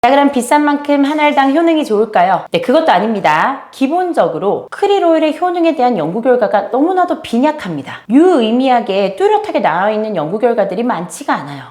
자, 그럼 비싼 만큼 한 알당 효능이 좋을까요? 네, 그것도 아닙니다. 기본적으로 크릴 오일의 효능에 대한 연구 결과가 너무나도 빈약합니다. 유의미하게 뚜렷하게 나와 있는 연구 결과들이 많지가 않아요.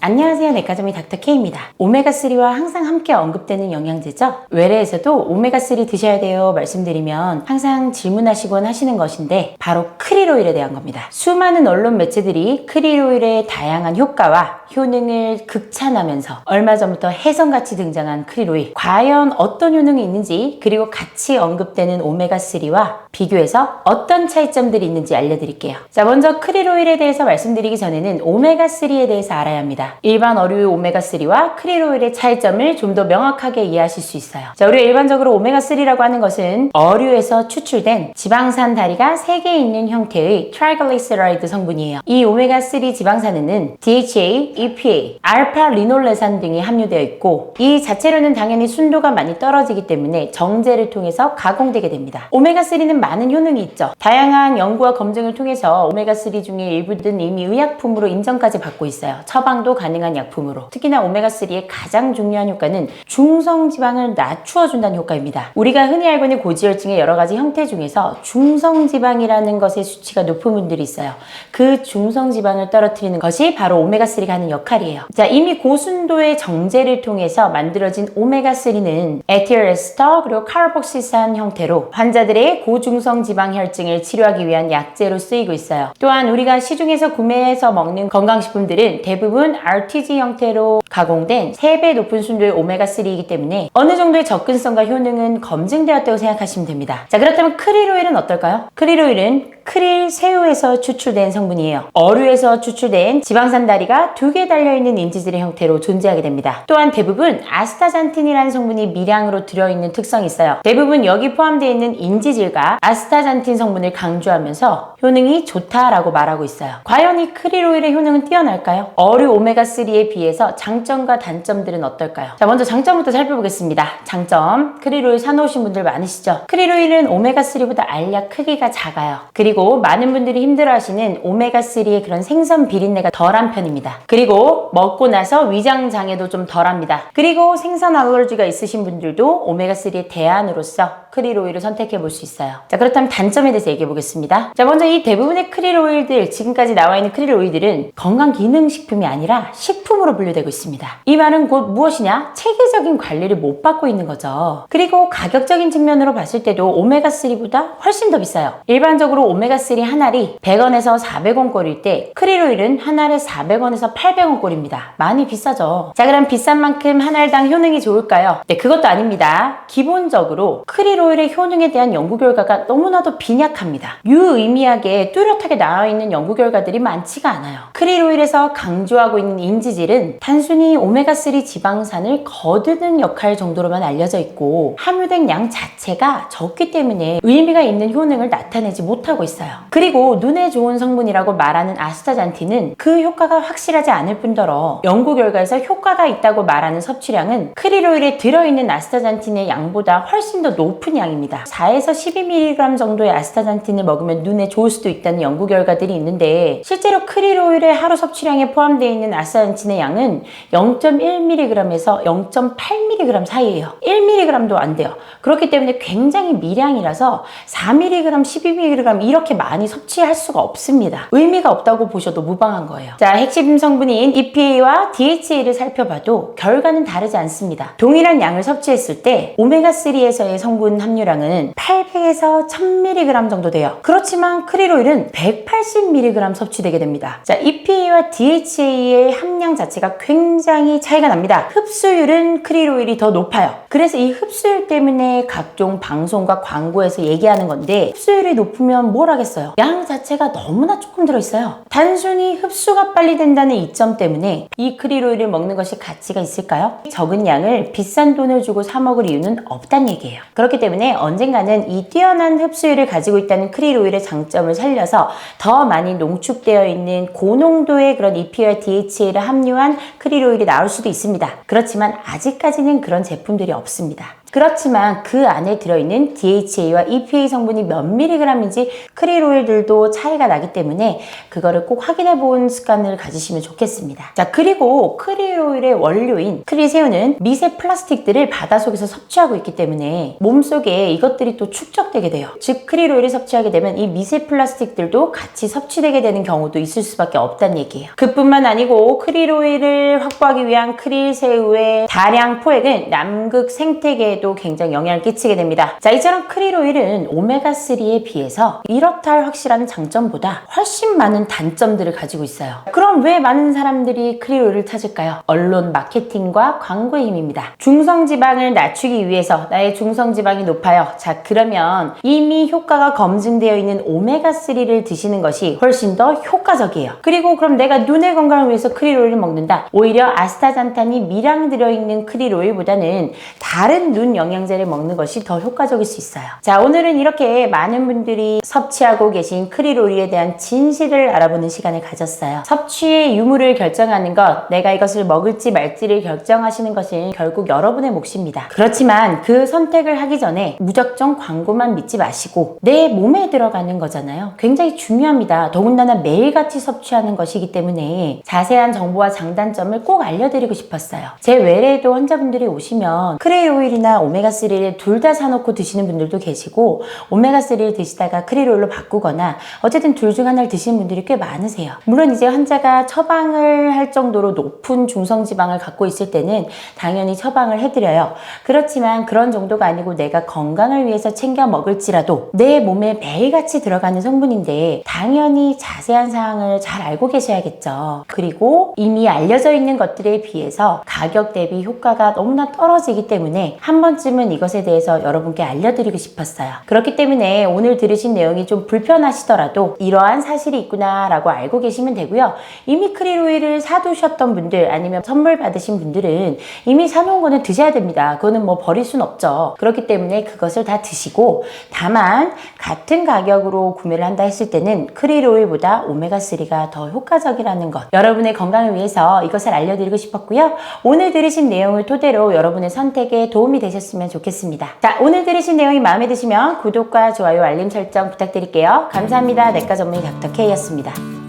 안녕하세요, 내과점의 닥터K입니다. 오메가3와 항상 함께 언급되는 영양제죠. 외래에서도 오메가3 드셔야 돼요 말씀드리면 항상 질문하시곤 하시는 것인데 바로 크릴 오일에 대한 겁니다. 수많은 언론 매체들이 크릴 오일의 다양한 효과와 효능을 극찬하면서 얼마 전부터 혜성같이 등장한 크릴 오일, 과연 어떤 효능이 있는지, 그리고 같이 언급되는 오메가3와 비교해서 어떤 차이점들이 있는지 알려드릴게요. 자, 먼저 크릴 오일에 대해서 말씀드리기 전에는 오메가3에 대해서 알아야 합니다. 일반 어류의 오메가3와 크릴 오일의 차이점을 좀 더 명확하게 이해하실 수 있어요. 자, 우리가 일반적으로 오메가3라고 하는 것은 어류에서 추출된 지방산 다리가 3개 있는 형태의 트라이글리세라이드 성분이에요. 이 오메가3 지방산에는 DHA, EPA, 알파 리놀레산 등이 함유되어 있고, 이 자체로는 당연히 순도가 많이 떨어지기 때문에 정제를 통해서 가공되게 됩니다. 오메가3는 많은 효능이 있죠. 다양한 연구와 검증을 통해서 오메가3 중에 일부는 이미 의약품으로 인정까지 받고 있어요. 처방도 가능한 약품으로. 특히나 오메가3의 가장 중요한 효과는 중성지방을 낮추어준다는 효과입니다. 우리가 흔히 알고 있는 고지혈증의 여러 가지 형태 중에서 중성지방이라는 것의 수치가 높은 분들이 있어요. 그 중성지방을 떨어뜨리는 것이 바로 오메가3가 하는 역할이에요. 자, 이미 고순도의 정제를 통해서 만들어진 오메가3는 에틸에스터 그리고 카르복실산 형태로 환자들의 고중성 지방 혈증을 치료하기 위한 약제로 쓰이고 있어요. 또한 우리가 시중에서 구매해서 먹는 건강식품들은 대부분 RTG 형태로 가공된 3배 높은 순도의 오메가3이기 때문에 어느 정도의 접근성과 효능은 검증되었다고 생각하시면 됩니다. 자, 그렇다면 크릴 오일은 어떨까요? 크릴 오일은 크릴 새우에서 추출된 성분이에요. 어류에서 추출된 지방산 다리가 2개 달려있는 인지질의 형태로 존재하게 됩니다. 또한 대부분 아스타잔틴이라는 성분이 미량으로 들어있는 특성이 있어요. 대부분 여기 포함되어 있는 인지질과 아스타잔틴 성분을 강조하면서 효능이 좋다라고 말하고 있어요. 과연 이 크릴 오일의 효능은 뛰어날까요? 어류 오메가3에 비해서 장점과 단점들은 어떨까요? 자, 먼저 장점부터 살펴보겠습니다. 장점, 크릴 오일 사놓으신 분들 많으시죠? 크릴 오일은 오메가3보다 알약 크기가 작아요. 그리고 많은 분들이 힘들어하시는 오메가3의 그런 생선 비린내가 덜한 편입니다. 그리고 먹고 나서 위장 장애도 좀 덜합니다. 그리고 생선 알러지가 있으신 분들도 오메가3의 대안으로서 크릴 오일을 선택해 볼 수 있어요. 자, 그렇다면 단점에 대해서 얘기해 보겠습니다. 자, 먼저 이 대부분의 크릴 오일들, 지금까지 나와 있는 크릴 오일들은 건강기능식품이 아니라 식품으로 분류되고 있습니다. 이 말은 곧 무엇이냐? 체계적인 관리를 못 받고 있는 거죠. 그리고 가격적인 측면으로 봤을 때도 오메가3보다 훨씬 더 비싸요. 일반적으로 오메가3 한 알이 100원에서 400원 꼴일 때 크릴 오일은 한 알에 400원에서 800원 꼴입니다. 많이 비싸죠. 자, 그럼 비싼 만큼 한 알당 효능이 좋을까요? 네, 그것도 아닙니다. 기본적으로 크릴 오일의 효능에 대한 연구 결과가 너무나도 빈약합니다. 유의미하게 뚜렷하게 나와 있는 연구 결과들이 많지가 않아요. 크릴 오일에서 강조하고 있는 인지질은 단순히 오메가3 지방산을 거두는 역할 정도로만 알려져 있고, 함유된 양 자체가 적기 때문에 의미가 있는 효능을 나타내지 못하고 있어요. 그리고 눈에 좋은 성분이라고 말하는 아스타잔틴은 그 효과가 확실하지 않을 뿐더러 연구 결과에서 효과가 있다고 말하는 섭취량은 크릴 오일에 들어있는 아스타잔틴의 양보다 훨씬 더 높은 양입니다. 4에서 12mg 정도의 아스타잔틴을 먹으면 눈에 좋을 수도 있다는 연구 결과들이 있는데, 실제로 크릴 오일의 하루 섭취량에 포함되어 있는 아스타잔틴의 양은 0.1mg에서 0.8mg 사이예요. 1mg도 안 돼요. 그렇기 때문에 굉장히 미량이라서 4mg, 12mg 이렇게 많이 섭취할 수가 없습니다. 의미가 없다고 보셔도 무방한 거예요. 자, 핵심 성분인 EPA와 DHA를 살펴봐도 결과는 다르지 않습니다. 동일한 양을 섭취했을 때 오메가3에서의 성분 함유량은 800에서 1000mg 정도 돼요. 그렇지만 크릴 오일은 180mg 섭취되게 됩니다. 자, EPA와 DHA의 함량 자체가 굉장히 차이가 납니다. 흡수율은 크릴 오일이 더 높아요. 그래서 이 흡수율 때문에 각종 방송과 광고에서 얘기하는 건데, 흡수율이 높으면 뭘 하겠어요? 양 자체가 너무나 조금 들어있어요. 단순히 흡수가 빨리 된다는 이점 때문에 이 크릴 오일을 먹는 것이 가치가 있을까요? 적은 양을 비싼 돈을 주고 사 먹을 이유는 없다는 얘기예요. 그렇기 때문에 언젠가는 이 뛰어난 흡수율을 가지고 있다는 크릴 오일의 장점을 살려서 더 많이 농축되어 있는 고농도의 그런 EPA와 DHA를 함유한 크릴 오일이 나올 수도 있습니다. 그렇지만 아직까지는 그런 제품들이 없습니다. 그렇지만 그 안에 들어있는 DHA와 EPA 성분이 몇 미리그램인지 크릴 오일들도 차이가 나기 때문에 그거를 꼭 확인해 본 습관을 가지시면 좋겠습니다. 자, 그리고 크릴 오일의 원료인 크릴 새우는 미세 플라스틱들을 바닷속에서 섭취하고 있기 때문에 몸속에 이것들이 또 축적되게 돼요. 즉 크릴 오일을 섭취하게 되면 이 미세 플라스틱들도 같이 섭취되게 되는 경우도 있을 수밖에 없다는 얘기예요. 그뿐만 아니고 크릴 오일을 확보하기 위한 크릴 새우의 다량 포획은 남극 생태계에도 굉장히 영향을 끼치게 됩니다. 자, 이처럼 크릴 오일은 오메가3에 비해서 이렇다 할 확실한 장점보다 훨씬 많은 단점들을 가지고 있어요. 그럼 왜 많은 사람들이 크릴 오일을 찾을까요? 언론 마케팅과 광고의 힘입니다. 중성지방을 낮추기 위해서 나의 중성지방이 높아요. 자, 그러면 이미 효과가 검증되어 있는 오메가3를 드시는 것이 훨씬 더 효과적이에요. 그리고 그럼 내가 눈의 건강을 위해서 크릴 오일을 먹는다. 오히려 아스타잔탄이 미량 들어있는 크릴 오일보다는 다른 눈 영양제를 먹는 것이 더 효과적일 수 있어요. 자, 오늘은 이렇게 많은 분들이 섭취하고 계신 크릴 오일에 대한 진실을 알아보는 시간을 가졌어요. 섭취의 유무를 결정하는 것, 내가 이것을 먹을지 말지를 결정하시는 것은 결국 여러분의 몫입니다. 그렇지만 그 선택을 하기 전에 무작정 광고만 믿지 마시고 내 몸에 들어가는 거잖아요. 굉장히 중요합니다. 더군다나 매일같이 섭취하는 것이기 때문에 자세한 정보와 장단점을 꼭 알려드리고 싶었어요. 제 외래에도 환자분들이 오시면 크릴 오일이나 오메가3를 둘 다 사놓고 드시는 분들도 계시고 오메가3를 드시다가 크릴 오일로 바꾸거나 어쨌든 둘 중 하나를 드시는 분들이 꽤 많으세요. 물론 이제 환자가 처방을 할 정도로 높은 중성지방을 갖고 있을 때는 당연히 처방을 해드려요. 그렇지만 그런 정도가 아니고 내가 건강을 위해서 챙겨 먹을지라도 내 몸에 매일같이 들어가는 성분인데 당연히 자세한 사항을 잘 알고 계셔야겠죠. 그리고 이미 알려져 있는 것들에 비해서 가격 대비 효과가 너무나 떨어지기 때문에 한 번쯤은 이것에 대해서 여러분께 알려드리고 싶었어요. 그렇기 때문에 오늘 들으신 내용이 좀 불편하시더라도 이러한 사실이 있구나 라고 알고 계시면 되고요. 이미 크릴 오일을 사두셨던 분들 아니면 선물 받으신 분들은 이미 사놓은 거는 드셔야 됩니다. 그거는 뭐 버릴 순 없죠. 그렇기 때문에 그것을 다 드시고 다만 같은 가격으로 구매를 한다 했을 때는 크릴 오일보다 오메가3가 더 효과적이라는 것, 여러분의 건강을 위해서 이것을 알려드리고 싶었고요. 오늘 들으신 내용을 토대로 여러분의 선택에 도움이 되셨으면 좋겠습니다. 자, 오늘 들으신 내용이 마음에 드시면 구독과 좋아요, 알림 설정 부탁드릴게요. 감사합니다. 내과 전문의 닥터 K였습니다.